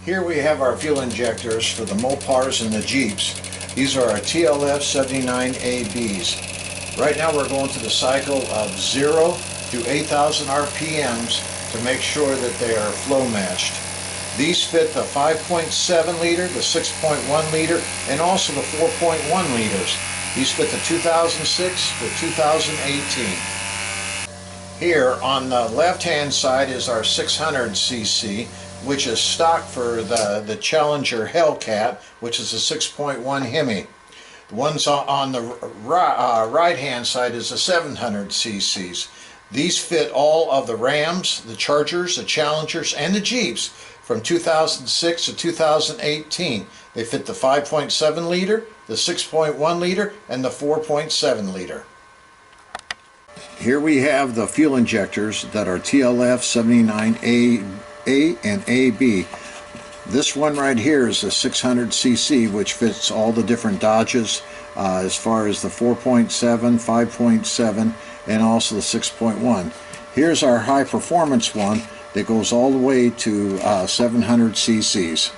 Here we have our fuel injectors for the Mopars and the Jeeps. These are our TLF-51ABs. Right now we're going to the cycle of 0 to 8,000 RPMs to make sure that they are flow matched. These fit the 5.7 liter, the 6.1 liter, and also the 4.1 liters. These fit the 2006 to 2018. Here on the left hand side is our 600cc, which is stock for the Challenger Hellcat, which is a 6.1 Hemi. The ones on the right hand side is the 700cc's. These fit all of the Rams, the Chargers, the Challengers, and the Jeeps from 2006 to 2018. They fit the 5.7 liter, the 6.1 liter, and the 4.7 liter. Here we have the fuel injectors that are TLF-51AA and AB. This one right here is a 600cc, which fits all the different Dodges as far as the 4.7, 5.7, and also the 6.1. Here's our high performance one that goes all the way to 700cc's.